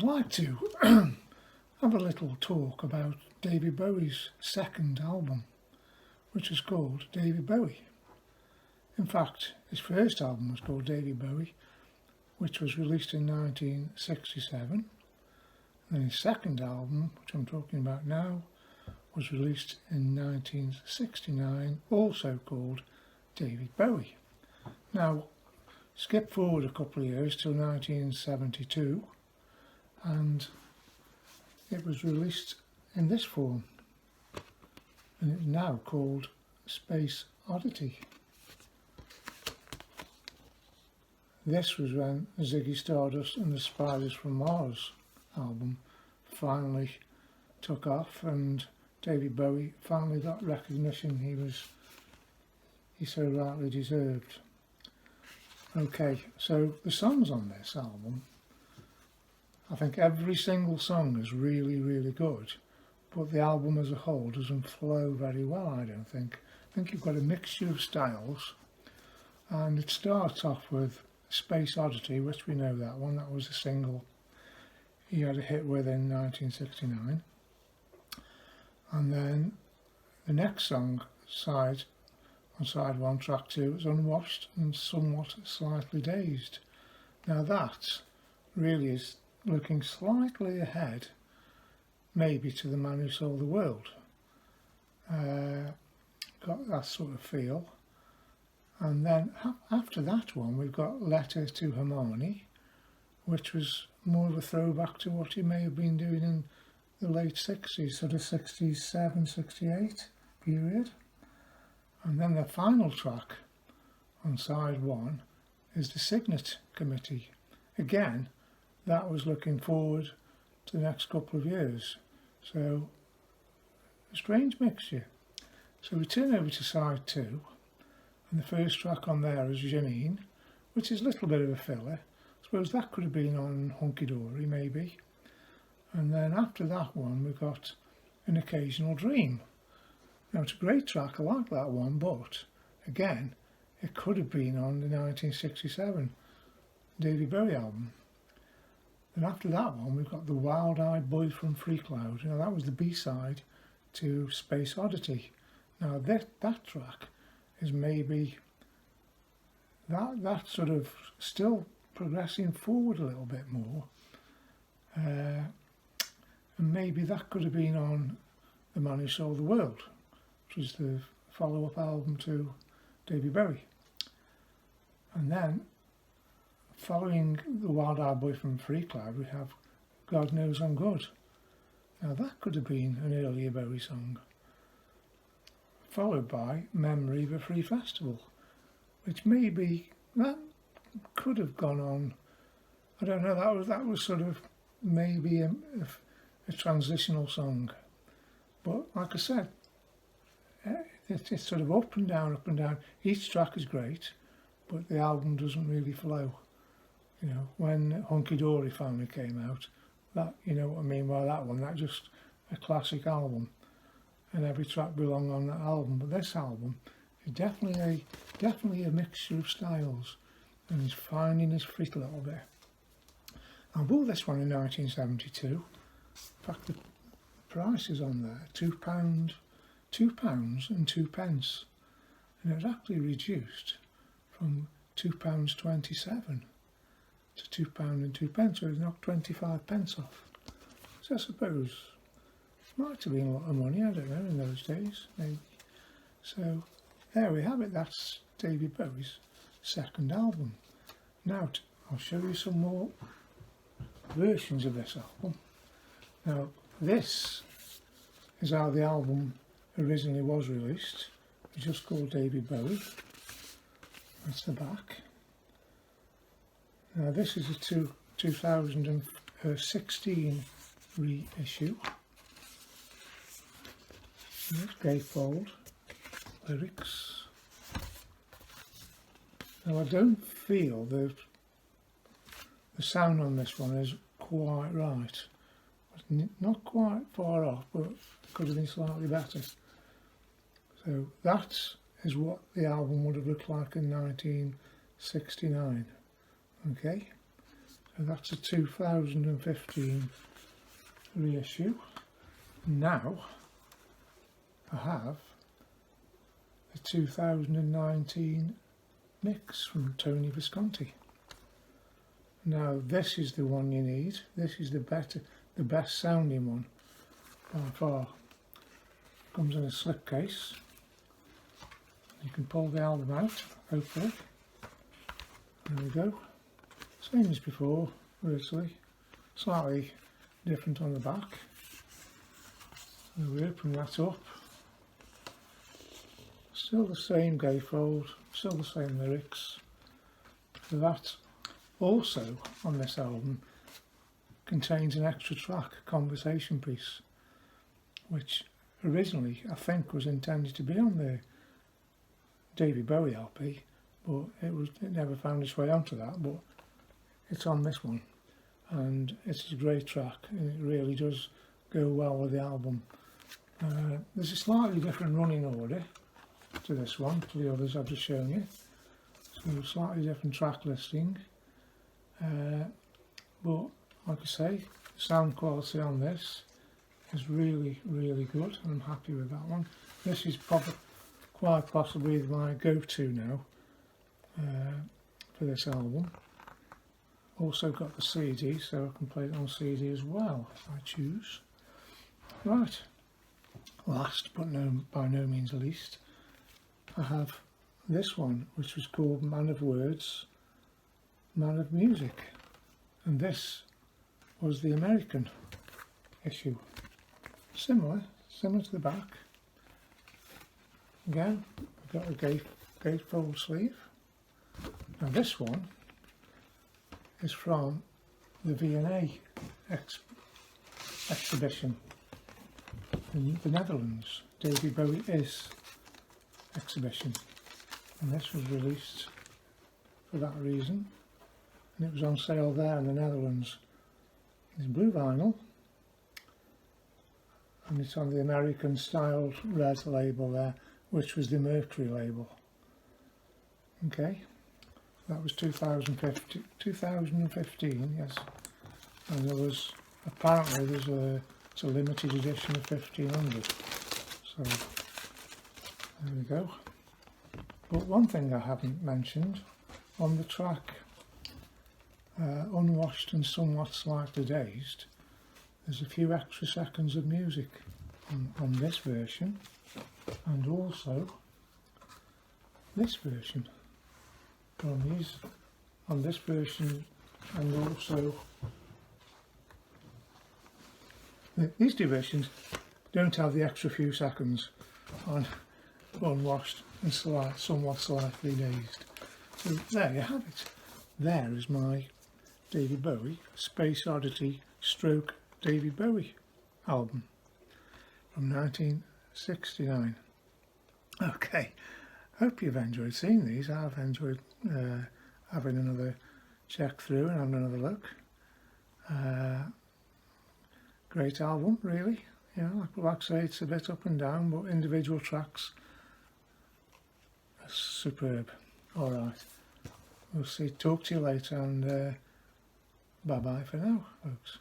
I'd like to have a little talk about David Bowie's second album, which is called David Bowie. In fact, his first album was called David Bowie, which was released in 1967. And then his second album, which I'm talking about now, was released in 1969, also called David Bowie. Now, skip forward a couple of years till 1972, and it was released in this form, and it's now called Space Oddity. This was when Ziggy Stardust and the Spiders from Mars album finally took off, and David Bowie finally got recognition he so rightly deserved. Okay, so the songs on this album, I think every single song is really, really good, but the album as a whole doesn't flow very well, I don't think. I think you've got a mixture of styles, and it starts off with Space Oddity, which we know that one, that was a single he had a hit with in 1969. And then the next song, on side one, track 2, is Unwashed and Somewhat Slightly Dazed. Now that really is looking slightly ahead, maybe, to The Man Who Sold the World. Got that sort of feel. And then after that one, we've got Letter to Hermione, which was more of a throwback to what he may have been doing in the late 60s, sort of 67, 68 period. And then the final track on side 1 is The Signet Committee. Again, that was looking forward to the next couple of years. So, a strange mixture. So we turn over to side 2. And the first track on there is Janine, which is a little bit of a filler. I suppose that could have been on Hunky Dory, maybe. And then after that one, we've got An Occasional Dream. Now, it's a great track, I like that one, but again, it could have been on the 1967 David Bowie album. Then after that one, we've got The Wild-Eyed Boy from Free Cloud. Now, that was the B-side to Space Oddity. Now, that track is maybe that sort of still progressing forward a little bit more, and maybe that could have been on The Man Who Sold the World, which was the follow-up album to David Bowie. And then following The Wild-Eyed Boy from Free Cloud, we have God Knows I'm Good. Now that could have been an earlier Bowie song, followed by Memory of a Free Festival, which maybe that could have gone on. I don't know, that was sort of maybe a transitional song. But like I said, it's sort of up and down, up and down. Each track is great, but the album doesn't really flow. You know, when Hunky Dory finally came out, that, you know what I mean by that one, that's just a classic album, and every track belonged on that album. But this album is definitely a mixture of styles, and he's finding his feet a little bit. I bought this one in 1972. In fact, the price is on there, £2 and 2 pence, and it was actually reduced from £2.27 to £2 and 2 pence, so it knocked 25 pence off. So I suppose it might have been a lot of money, I don't know, in those days, maybe. So there we have it, that's David Bowie's second album. Now I'll show you some more versions of this album. Now this is how the album originally was released. It's just called David Bowie. That's the back. Now this is a 2016 reissue. It's gatefold, lyrics. Now I don't feel that the sound on this one is quite right. It's not quite far off, but it could have been slightly better. So that is what the album would have looked like in 1969. Okay, So that's a 2015 reissue. Now I have the 2019 mix from Tony Visconti. Now this is the one you need. This is the best sounding one by far. Comes in a slipcase. You can pull the album out, hopefully. There we go. Same as before, virtually. Slightly different on the back. So we open that up. Still the same gatefold, still the same lyrics. So that also on this album contains an extra track, a conversation piece, which originally I think was intended to be on the David Bowie LP, but it never found its way onto that, but it's on this one, and it's a great track, and it really does go well with the album. There's a slightly different running order to this one, to the others I've just shown you, so slightly different track listing, but like I say, the sound quality on this is really good, and I'm happy with that one. This is quite possibly my go-to now for this album. Also got the CD, so I can play it on CD as well if I choose. Right, last but by no means least, I have this one, which was called Man of Words, Man of Music, and this was the American issue. Similar to the back. Again, we've got a gatefold sleeve. Now this one is from the V&A exhibition in the Netherlands, David Bowie Is exhibition, and this was released for that reason, and it was on sale there in the Netherlands. It's blue vinyl, and it's on the American styled red label there, which was the Mercury label. Okay, that was 2015, yes, and there was, apparently it's a limited edition of 1500, so there we go. But one thing I haven't mentioned, on the track Unwashed and Somewhat Slightly Dazed, there's a few extra seconds of music on this version, and also this version. On this version, and also these two versions don't have the extra few seconds on Unwashed and Somewhat Slightly Dazed. So there you have it. There is my David Bowie Space Oddity stroke David Bowie album from 1969. Okay, hope you've enjoyed seeing these. I've enjoyed having another check through and having another look. Great album, really. You know, like I say, it's a bit up and down, but individual tracks are superb. All right, we'll see. Talk to you later, and bye bye for now, folks.